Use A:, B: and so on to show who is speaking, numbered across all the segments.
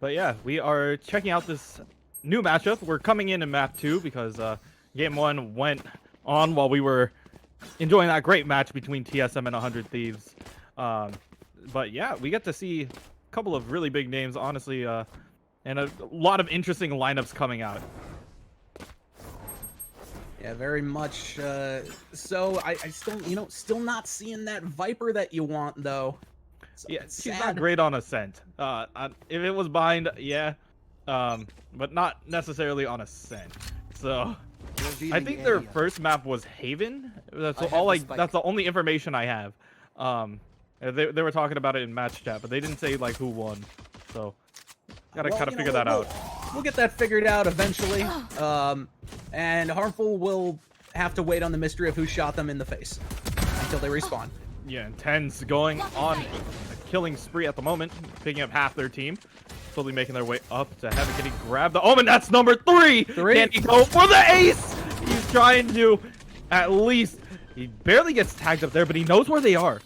A: But yeah, we are checking out this new matchup. We're coming in map 2 because game 1 went on while we were enjoying that great match between TSM and 100 Thieves. But yeah, we get to see a couple of really big names, honestly, and a lot of interesting lineups coming out.
B: Yeah, very much so. I still, still not seeing that Viper that you want, though. So
A: Yeah,
B: it's
A: she's
B: sad.
A: not great on Ascent. If it was bind, yeah, but not necessarily on Ascent. So I think their first map was Haven. That's that's the only information I have. They were talking about it in match chat, but they didn't say like who won. So gotta kind of figure that out.
B: We'll get that figured out eventually. And Harmful will have to wait on the mystery of who shot them in the face until they respawn.
A: Yeah, and Tenz going on a killing spree at the moment, picking up half their team, slowly making their way up to heaven. Can he grab the Omen? That's number 3! Can he go for the ace? He's trying to, at least, he barely gets tagged up there, but he knows where they are.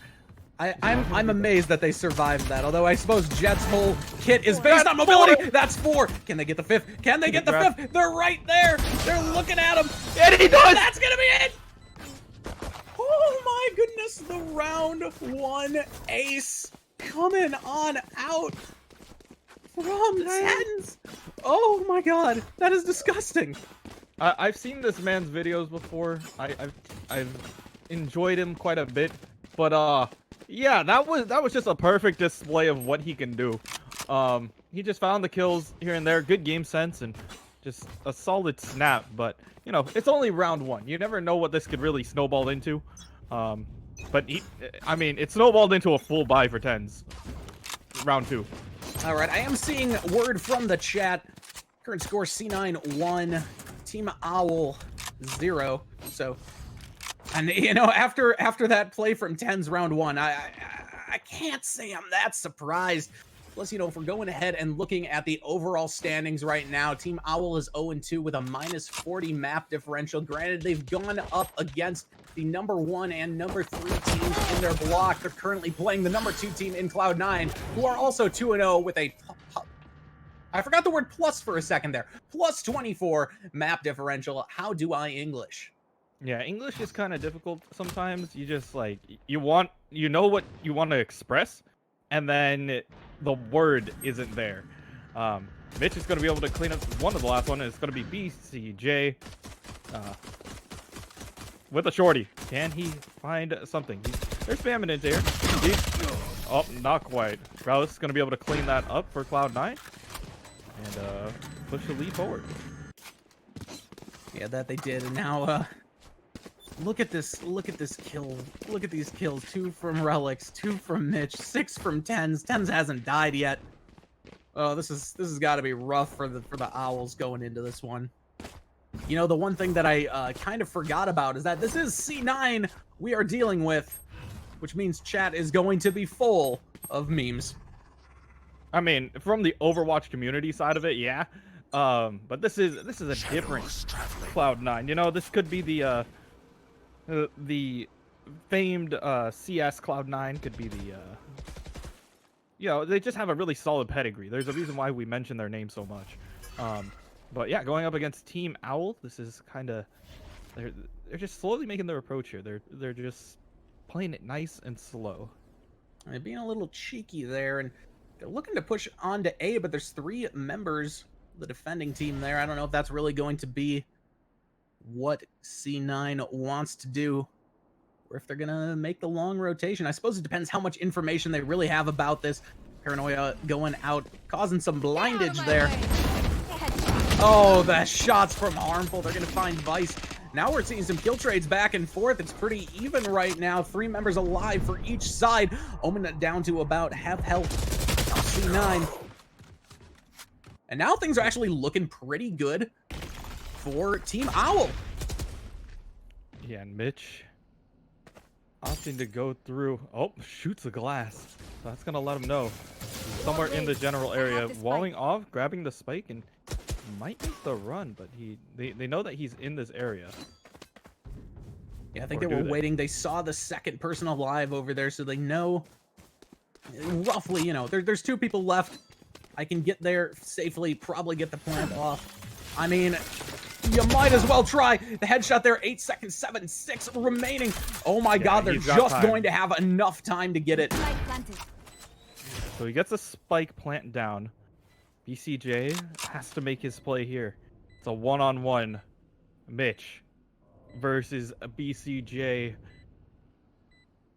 B: I'm amazed that they survived that, although I suppose Jet's whole kit is based on mobility. That's 4. Can they get the 5th? Can they get the 5th? They're right there. They're looking at him.
A: And he does!
B: That's gonna be it! Oh my goodness, the round 1 ace coming on out from Tenz. Oh my god, that is disgusting.
A: I've seen this man's videos before. I've enjoyed him quite a bit, but yeah, that was just a perfect display of what he can do. He just found the kills here and there, good game sense, and just a solid snap. But you know, it's only round 1. You never know what this could really snowball into. But I mean, it snowballed into a full buy for Tenz. Round 2.
B: All right, I am seeing word from the chat. Current score C9 1, Team Owl 0. So, and you know, after that play from Tenz round 1, I can't say I'm that surprised. Plus, you know, if we're going ahead and looking at the overall standings right now, Team Owl is 0-2 with a -40 map differential. Granted, they've gone up against the number 1 and number 3 teams in their block. They're currently playing the number 2 team in Cloud9, who are also 2-0 with a... I forgot the word plus for a second there. Plus 24 map differential. How do I English?
A: Yeah, English is kind of difficult sometimes. You just like, you know what you want to express, and then the word isn't there. Mitch is going to be able to clean up one of the last one, and it's going to be BCJ with a shorty. Can he find something? They're spamming into here. Oh, not quite. Relyks is going to be able to clean that up for Cloud9 and push the lead forward.
B: Yeah, that they did. And now, look at this kill. Look at these kills. 2 from Relyks, 2 from Mitch, 6 from Tenz. Tenz hasn't died yet. Oh, this has got to be rough for the Owls going into this one. You know, the one thing that I kind of forgot about is that this is C9 we are dealing with, which means chat is going to be full of memes.
A: I mean, from the Overwatch community side of it, yeah. But this is a different Cloud9. You know, this could be the famed CS Cloud9, could be the you know, they just have a really solid pedigree. There's a reason why we mention their name so much. But yeah, going up against Team Owl, this is kind of they're just slowly making their approach here. They're just playing it nice and slow.
B: They're being a little cheeky there, and they're looking to push on to A, but there's 3 members of the defending team there. I don't know if that's really going to be what C9 wants to do, or if they're gonna make the long rotation. I suppose it depends how much information they really have about this. Paranoia going out, causing some blindage there. Oh, the shots from Harmful. They're gonna find Vice. Now we're seeing some kill trades back and forth. It's pretty even right now. 3 members alive for each side. Omen down to about half health. C9. And now things are actually looking pretty good for Team Owl.
A: Yeah, and Mitch opting to go through. Oh, shoots the glass. So that's gonna let him know he's somewhere in the general area. Walling off, grabbing the spike, and might make the run, but they know that he's in this area.
B: Yeah, I think they were waiting. They saw the second person alive over there, so they know roughly, you know, there's 2 people left. I can get there safely, probably get the plant off. I mean, you might as well try. The headshot there, 8 seconds, 7-6 remaining. Oh my god, they're just going to have enough time to get it.
A: So he gets a spike plant down. BCJ has to make his play here. It's a one-on-one. Mitch versus a BCJ.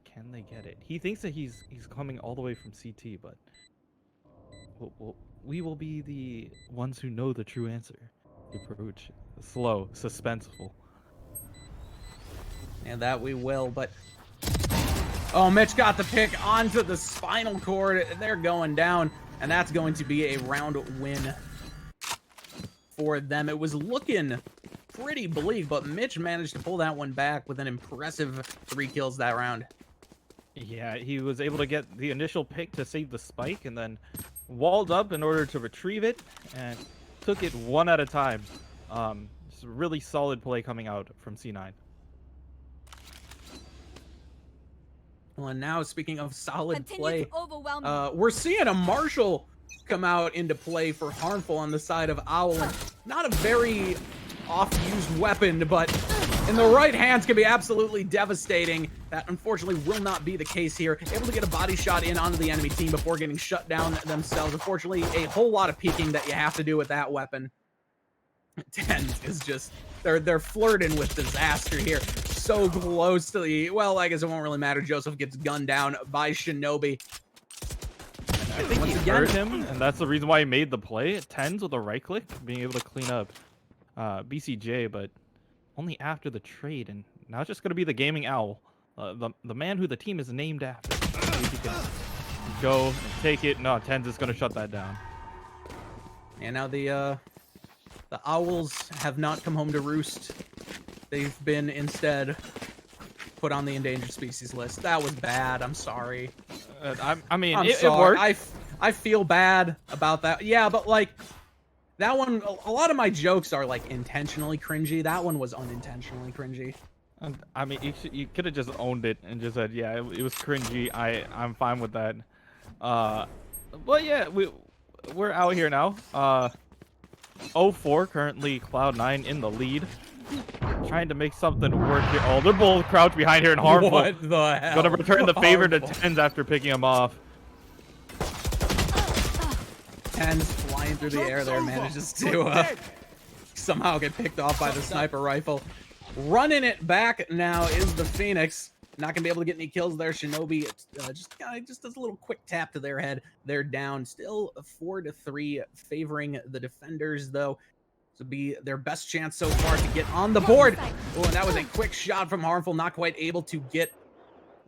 A: Can they get it? He thinks that he's coming all the way from CT, but we will be the ones who know the true answer. The approach, slow, suspenseful.
B: And that we will, but oh, Mitch got the pick onto the spinal cord. They're going down, and that's going to be a round win for them. It was looking pretty bleak, but Mitch managed to pull that one back with an impressive 3 kills that round.
A: Yeah, he was able to get the initial pick to save the spike, and then walled up in order to retrieve it, and took it one at a time. It's a really solid play coming out from C9.
B: Well, and now speaking of solid play, we're seeing a Marshall come out into play for Harmful on the side of Owl. And not a very oft-used weapon, but in the right hands can be absolutely devastating. That unfortunately will not be the case here. Able to get a body shot in onto the enemy team before getting shut down themselves. Unfortunately, a whole lot of peeking that you have to do with that weapon. Tenz is just, they're flirting with disaster here. So close to the, well, I guess it won't really matter. Joseph gets gunned down by Shinobi.
A: I think he hurt him, and that's the reason why he made the play. Tenz with a right click, being able to clean up BCJ, but only after the trade. And now it's just going to be the Gaming Owl, the man who the team is named after. See if he can go and take it. No, Tenz is going to shut that down.
B: And now the Owls have not come home to roost. They've been instead put on the endangered species list. That was bad. I'm sorry.
A: I mean,
B: I'm
A: it
B: sorry.
A: worked.
B: I feel bad about that. Yeah, but like that one, a lot of my jokes are like intentionally cringy. That one was unintentionally cringy.
A: I mean, you could have just owned it and just said, yeah, it was cringy. I'm fine with that. But yeah, we're out here now. 0-4 currently, Cloud9 in the lead. Trying to make something work here. Oh, they're both crouched behind here and Harmful.
B: What the hell?
A: Gonna return the favor to Tenz after picking him off.
B: Tenz flying through the air there manages to somehow get picked off by the sniper rifle. Running it back now is the Phoenix. Not gonna be able to get any kills there. Shinobi just does a little quick tap to their head. They're down. Still 4-3 favoring the defenders though. This would be their best chance so far to get on the board. Oh, and that was a quick shot from Harmful. Not quite able to get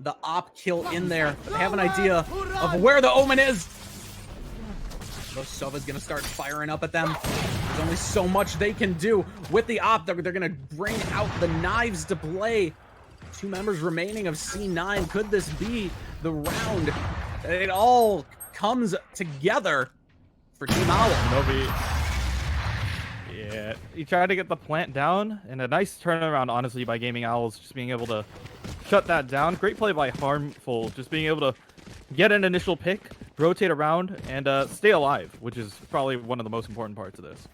B: the op kill in there. But they have an idea of where the Omen is. Sova's gonna start firing up at them. There's only so much they can do with the op. They're gonna bring out the knives to play. 2 members remaining of C9. Could this be the round that it all comes together for Team Owl?
A: Shinobi. Yeah, he tried to get the plant down, and a nice turnaround, honestly, by Gaming Owls, just being able to shut that down. Great play by Harmful, just being able to get an initial pick, rotate around, and stay alive, which is probably one of the most important parts of this.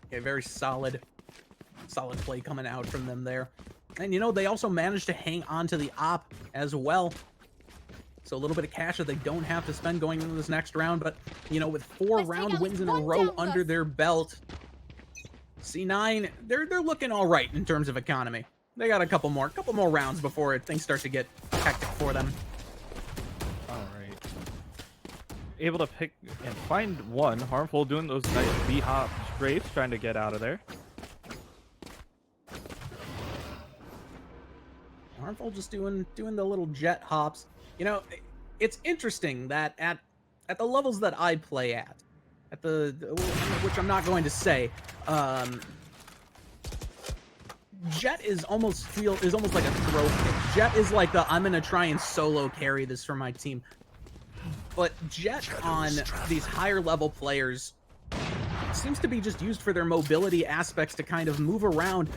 B: Okay, very solid play coming out from them there. And, you know, they also managed to hang on to the op as well. So a little bit of cash that they don't have to spend going into this next round. But, you know, with 4 round wins in a row under their belt, C9, they're looking all right in terms of economy. They got a couple more rounds before things start to get hectic for them.
A: All right. Able to pick and find one. Harmful doing those nice B-hop strafes, trying to get out of there.
B: Harmful just doing the little jet hops. You know, it's interesting that at the levels that I play at the which I'm not going to say, Jet is almost like a throw pick. Jet is like the I'm gonna try and solo carry this for my team. But Jet on these higher level players seems to be just used for their mobility aspects to kind of move around.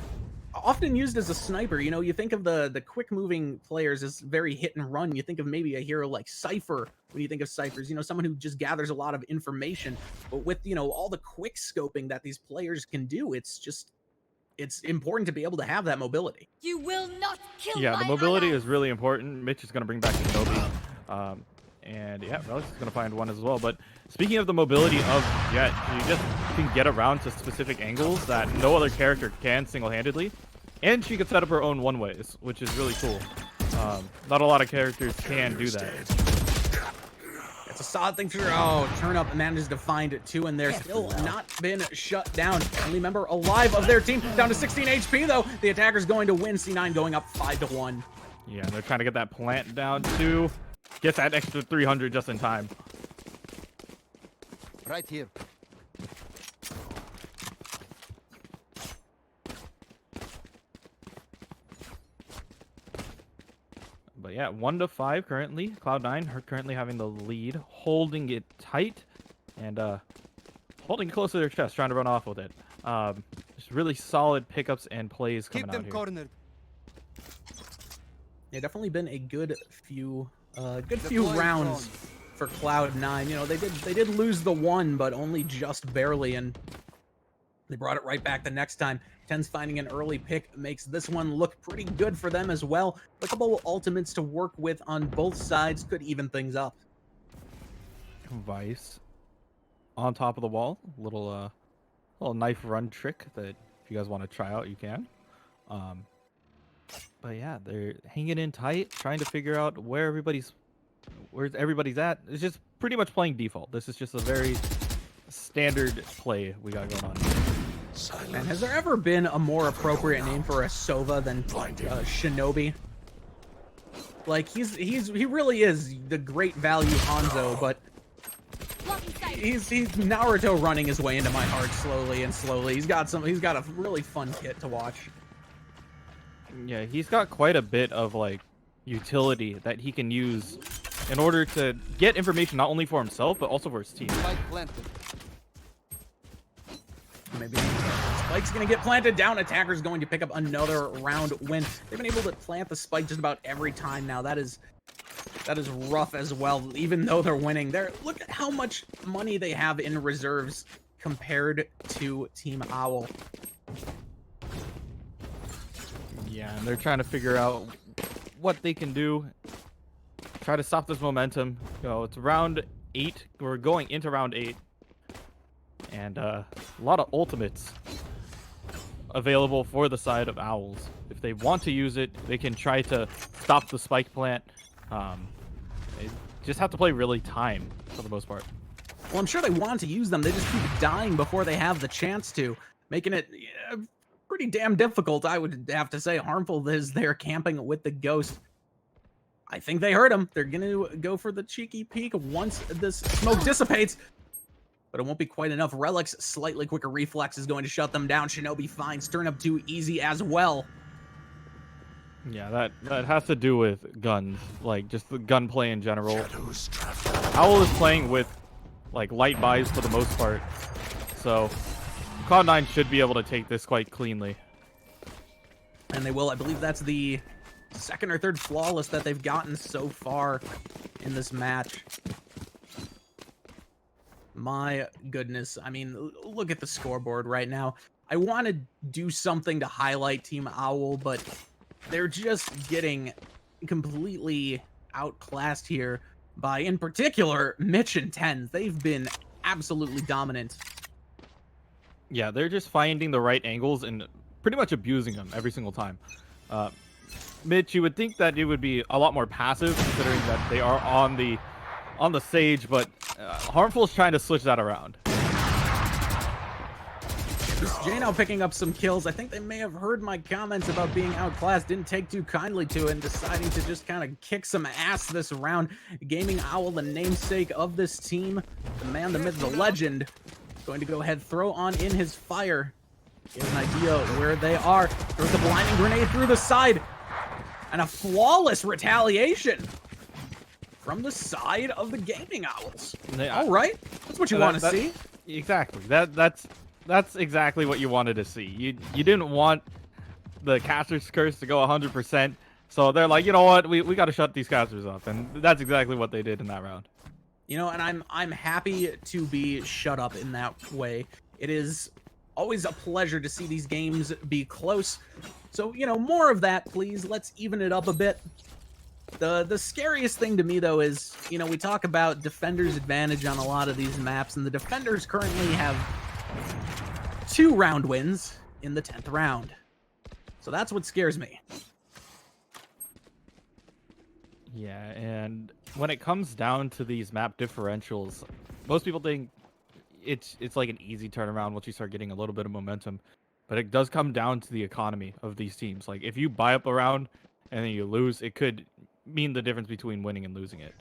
B: often used as a sniper. You know, you think of the quick moving players as very hit and run. You think of maybe a hero like Cypher when you think of Cyphers, you know, someone who just gathers a lot of information. But with, you know, all the quick scoping that these players can do, it's important to be able to have that mobility.
C: You will not kill
A: Yeah,
C: my
A: the mobility
C: ally.
A: is really important. Mitch is going to bring back Shinobi. And yeah, Relyks is going to find one as well. But speaking of the mobility of Jet, you just can get around to specific angles that no other character can single-handedly. And she can set up her own one-ways, which is really cool. Not a lot of characters can do that.
B: It's a solid thing for sure. Oh, Turn Up manages to find two, and they're still not been shut down. Only member alive of their team, down to 16 HP though. The attacker's going to win. C9 going up 5-1.
A: Yeah, they're trying to get that plant down too. Gets that extra 300 just in time.
D: Right here.
A: But yeah, 1-5 currently. Cloud9 currently having the lead, holding it tight and holding it close to their chest, trying to run off with it. Just really solid pickups and plays coming
D: Keep
A: out
D: them
A: here.
D: cornered.
B: Yeah, definitely been a good few rounds for Cloud9. You know, they did lose the one, but only just barely, and they brought it right back the next time. Tenz finding an early pick makes this one look pretty good for them as well. A couple ultimates to work with on both sides could even things up.
A: Vice on top of the wall. Little knife run trick that if you guys want to try out, you can. But yeah, they're hanging in tight, trying to figure out where everybody's at. It's just pretty much playing default. This is just a very standard play we got going on here.
B: Man, has there ever been a more appropriate name for a Sova than Shinobi? Like, he really is the great value Hanzo, but he's Naruto running his way into my heart slowly and slowly. He's got a really fun kit to watch.
A: Yeah, he's got quite a bit of like utility that he can use in order to get information not only for himself but also for his team.
D: Spike planted.
B: Maybe Spike's gonna get planted down. Attacker's going to pick up another round win. They've been able to plant the spike just about every time now. That is rough as well. Even though they're winning, look at how much money they have in reserves compared to Team Owl.
A: Yeah, and they're trying to figure out what they can do. Try to stop this momentum. You know, it's round 8. We're going into round 8. And a lot of ultimates available for the side of Owls. If they want to use it, they can try to stop the spike plant. They just have to play really timed for the most part.
B: Well, I'm sure they want to use them. They just keep dying before they have the chance to, making it pretty damn difficult, I would have to say. Harmful is they're camping with the Ghost. I think they heard him. They're going to go for the cheeky peek once this smoke dissipates. But it won't be quite enough. Relyks' slightly quicker reflex is going to shut them down. Shinobi finds Turn Up too easy as well.
A: Yeah, that has to do with guns, like just the gunplay in general. Owl is playing with like light buys for the most part, so Cloud9 should be able to take this quite cleanly.
B: And they will. I believe that's the second or third flawless that they've gotten so far in this match. My goodness. I mean, look at the scoreboard right now. I want to do something to highlight Team Owl, but they're just getting completely outclassed here by, in particular, Mitch and Tenz. They've been absolutely dominant.
A: Yeah, they're just finding the right angles and pretty much abusing them every single time. Mitch, you would think that it would be a lot more passive considering that they are on the Sage, but Harmful is trying to switch that around.
B: Jay now picking up some kills. I think they may have heard my comments about being outclassed, didn't take too kindly to it, and deciding to just kind of kick some ass this round. Gaming Owl, the namesake of this team, the man, the myth, the legend, going to go ahead, throw on in his fire. Get an idea where they are. Throws the blinding grenade through the side. And a flawless retaliation from the side of the Gaming Owls. All right, that's what you want to see.
A: Exactly. That's exactly what you wanted to see. You didn't want the caster's curse to go 100%. So they're like, you know what, we got to shut these casters up, and that's exactly what they did in that round.
B: You know, and I'm happy to be shut up in that way. It is always a pleasure to see these games be close. So, you know, more of that, please. Let's even it up a bit. The scariest thing to me, though, is, you know, we talk about defenders' advantage on a lot of these maps, and the defenders currently have 2 round wins in the 10th round. So that's what scares me.
A: Yeah, and when it comes down to these map differentials, most people think it's like an easy turnaround once you start getting a little bit of momentum. But it does come down to the economy of these teams. Like, if you buy up a round and then you lose, it could mean the difference between winning and losing it.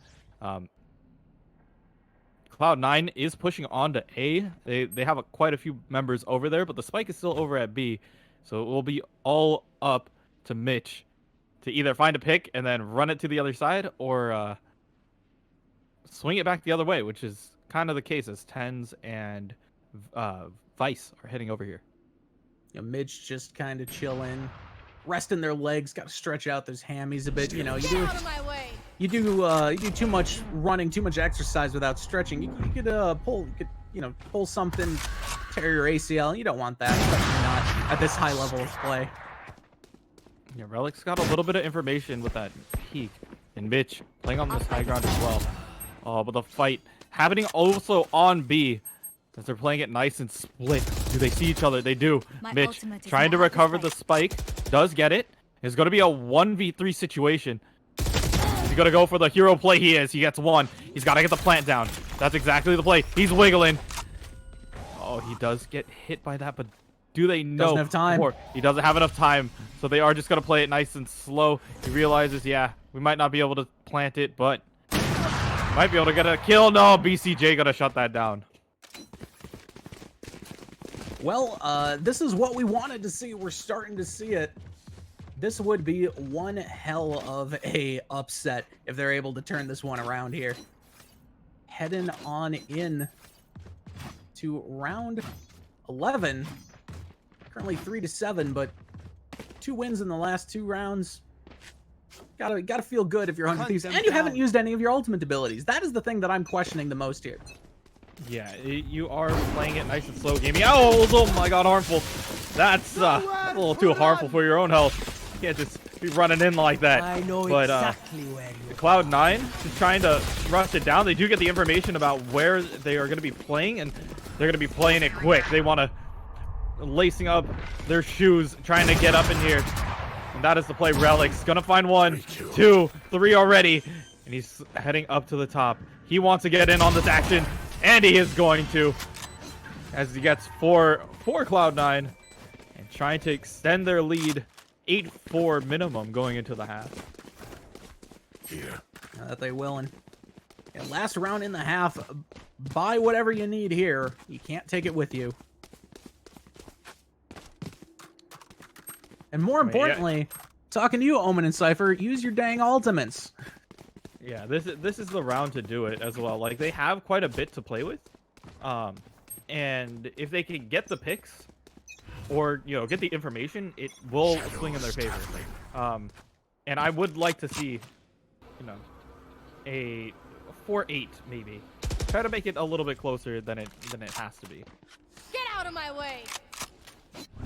A: Cloud9 is pushing on to A. They have quite a few members over there, but the spike is still over at B. So it will be all up to Mitch to either find a pick and then run it to the other side, or swing it back the other way, which is kind of the case as Tenz and Vice are heading over here.
B: You know, Mitch just kind of chilling, resting their legs, got to stretch out those hammies a bit. You know, you do too much running, too much exercise without stretching. You could pull something, tear your ACL. You don't want that, especially not at this high level of play.
A: Yeah, Relyks got a little bit of information with that peek, and Mitch playing on this high ground as well. Oh, but the fight happening also on B. As they're playing it nice and split. Do they see each other? They do. Mitch trying to recover the spike. Does get it. It's going to be a 1v3 situation. Is he going to go for the hero play? He is. He gets one. He's got to get the plant down. That's exactly the play. He's wiggling. Oh, he does get hit by that, but do they know?
B: Doesn't have time.
A: He doesn't have enough time, so they are just going to play it nice and slow. He realizes, yeah, we might not be able to plant it, but might be able to get a kill. No, BCJ going to shut that down.
B: Well, this is what we wanted to see. We're starting to see it. This would be one hell of a upset if they're able to turn this one around here. Heading on in to round 11. Currently 3-7, but 2 wins in the last 2 rounds. Gotta feel good if you're 100 Thieves. And you haven't used any of your ultimate abilities. That is the thing that I'm questioning the most here.
A: Yeah, you are playing it nice and slow, gaming. Oh my god, harmful. That's a little too harmful for your own health. You can't just be running in like that.
C: I know
A: but,
C: exactly where
A: the Cloud9 is trying to rush it down. They do get the information about where they are going to be playing, and they're going to be playing it quick. They want to lacing up their shoes, trying to get up in here. And that is the play. Relyks going to find 1, 2, 3 already. And he's heading up to the top. He wants to get in on this action. And he is going to, as he gets 4 Cloud9, and trying to extend their lead 8-4 minimum going into the half.
B: Yeah. That they will. And last round in the half, buy whatever you need here. You can't take it with you. And more importantly, talking to you, Omen and Cypher, use your dang ultimates.
A: Yeah, this is the round to do it as well. Like, they have quite a bit to play with, and if they can get the picks or get the information, it will swing in their favor. And I would like to see a 4-8 maybe. Try to make it a little bit closer than it has to be.
D: Get out of my way.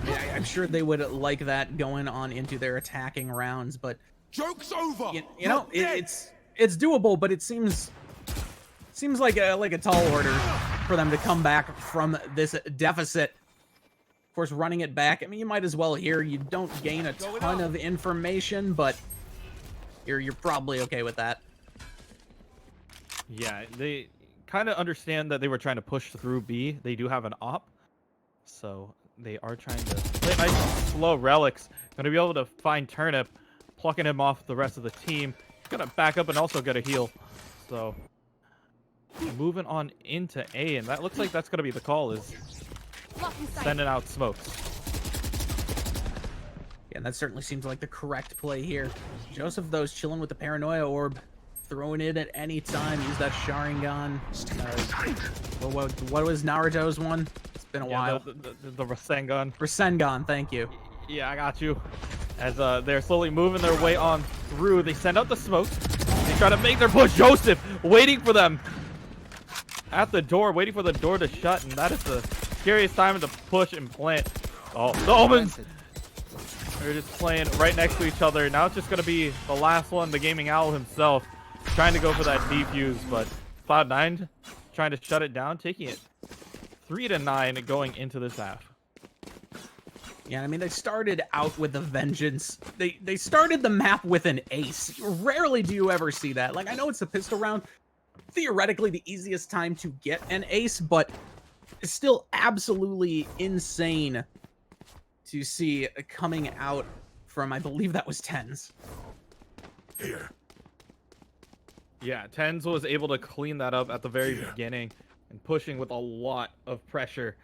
B: Yeah, I'm sure they would like that going on into their attacking rounds, but
E: joke's over.
B: You know, it's doable, but it seems like a tall order for them to come back from this deficit. Of course, running it back, I mean, you might as well here. You don't gain a ton of information, but you're probably okay with that.
A: Yeah, they kind of understand that they were trying to push through B. They do have an op, so they are trying to play nice and slow. Relyks going to be able to find Turnip, plucking him off the rest of the team. Gonna back up and also get a heal. So moving on into A, and that looks like that's gonna be the call, is sending out smokes.
B: Yeah, that certainly seems like the correct play here. Joseph, though, is chilling with the Paranoia Orb, throwing it at any time. Use that Sharingan. What was Naruto's one? It's been a while.
A: The Rasengan.
B: Rasengan, thank you.
A: Yeah, I got you. As they're slowly moving their way on through, they send out the smokes. They try to make their push. Joseph waiting for them at the door, waiting for the door to shut, and that is the scariest time to push and plant. Oh, the Omens! They're just playing right next to each other. Now it's just going to be the last one, the Gaming Owl himself, trying to go for that defuse, but Cloud9 trying to shut it down, taking it 3-9 going into this half.
B: Yeah, I mean, they started out with a vengeance. They started the map with an ace. Rarely do you ever see that. Like, I know it's a pistol round. Theoretically, the easiest time to get an ace, but it's still absolutely insane to see coming out from, I believe that was Tenz.
C: Here.
A: Yeah, Tenz was able to clean that up at the very beginning and pushing with a lot of pressure.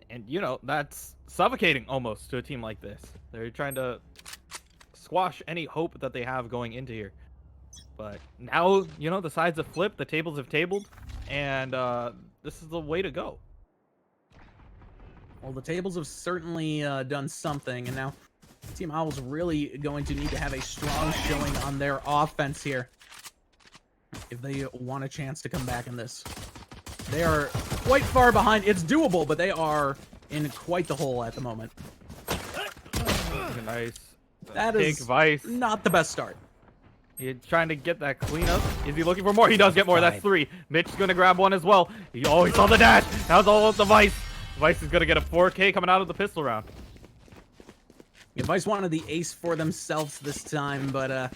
A: And, you know, that's suffocating almost to a team like this. They're trying to squash any hope that they have going into here. But now, you know, the sides have flipped, the tables have tabled, and this is the way to go.
B: Well, the tables have certainly done something, and now Team Owl's really going to need to have a strong showing on their offense here if they want a chance to come back in this. They are quite far behind. It's doable, but they are in quite the hole at the moment.
A: Nice.
B: That is
A: Vice.
B: not the best start.
A: He's trying to get that cleanup. Is he looking for more? He does get more. That's 3. Mitch is going to grab one as well. He saw the dash. That was all with the Vice. Vice is going to get a 4K coming out of the pistol round.
B: Yeah, Vice wanted the ace for themselves this time, but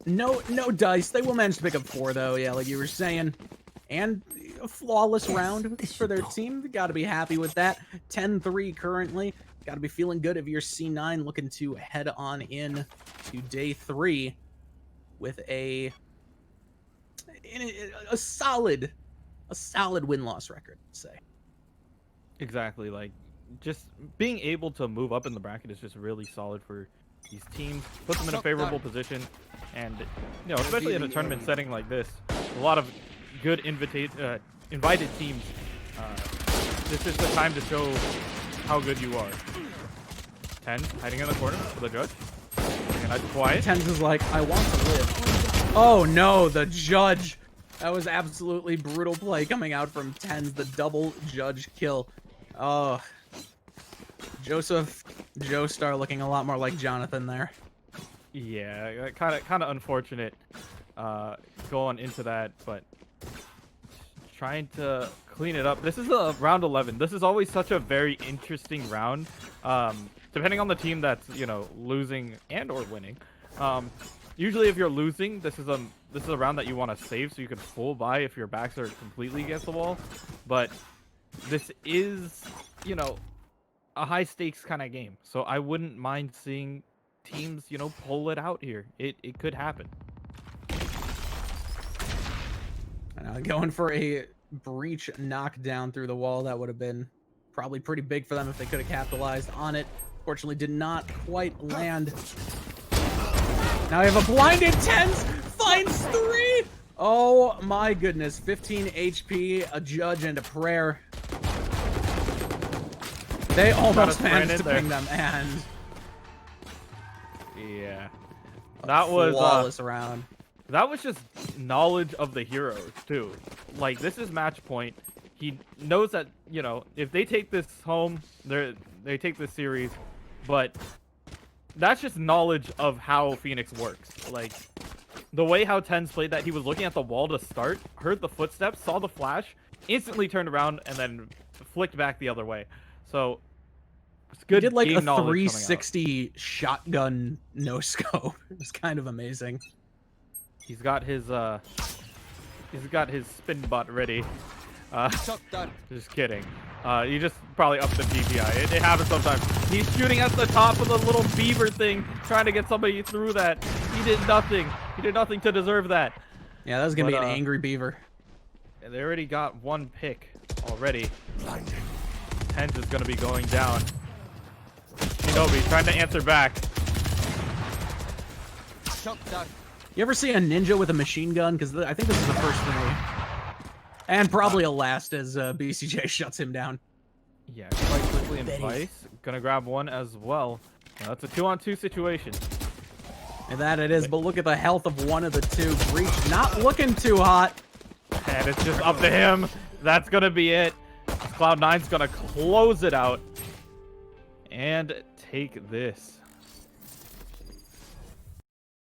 B: no dice. They will manage to pick up 4, though. Yeah, like you were saying. And a flawless round for their team. Got to be happy with that. 10-3 currently. Got to be feeling good if you're C9 looking to head on in to day 3 with a solid win-loss record, let's say.
A: Exactly. Like, just being able to move up in the bracket is just really solid for these teams. Puts them in a favorable position. And, you know, especially in a tournament setting like this, a lot of good invited teams. This is the time to show how good you are. Tenz hiding in the corner for the judge. Nice quiet.
B: Tenz is like, I want to live. Oh no, the judge. That was absolutely brutal play coming out from Tenz. The double judge kill. Oh, Joseph Joestar looking a lot more like Jonathan there.
A: Yeah, kind of unfortunate going into that, but trying to clean it up. This is a round 11. This is always such a very interesting round. Depending on the team that's, you know, losing and or winning. Usually if you're losing, this is a round that you want to save so you can full buy if your backs are completely against the wall. But this is, you know, a high stakes kind of game. So I wouldn't mind seeing teams, you know, pull it out here. It could happen.
B: Going for a breach knockdown through the wall. That would have been probably pretty big for them if they could have capitalized on it. Fortunately, did not quite land. Now we have a blinded Tenz. Finds 3. Oh my goodness. 15 HP, a judge, and a prayer. They almost managed to ping them, and
A: yeah, that was
B: flawless round.
A: That was just knowledge of the heroes, too. Like, this is match point. He knows that, you know, if they take this home, they take this series. But that's just knowledge of how Phoenix works. Like, the way how Tenz played that, he was looking at the wall to start, heard the footsteps, saw the flash, instantly turned around, and then flicked back the other way. So, it's good.
B: He did like a 360 shotgun no scope. It was kind of amazing.
A: He's got his spin bot ready. Just kidding. You just probably up the DPI. It happens sometimes. He's shooting at the top of the little beaver thing, trying to get somebody through that. He did nothing. He did nothing to deserve that.
B: Yeah, that was gonna be an angry beaver.
A: They already got 1 pick already. Tenz is gonna be going down. Shinobi trying to answer back.
B: You ever see a ninja with a machine gun? Because I think this is the first for me. And probably a last as BCJ shuts him down.
A: Yeah, quite quickly Actually, and
B: Betty.
A: Vice gonna grab one as well. Now, that's a 2-on-2 situation.
B: And that it is, but look at the health of one of the two. Breach not looking too hot.
A: And it's just up to him. That's gonna be it. Cloud9's gonna close it out and take this.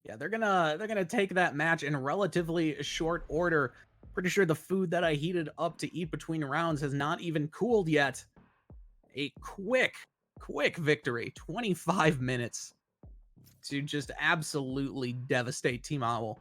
B: Yeah, they're gonna take that match in relatively short order. Pretty sure the food that I heated up to eat between rounds has not even cooled yet. A quick victory. 25 minutes to just absolutely devastate Team Owl.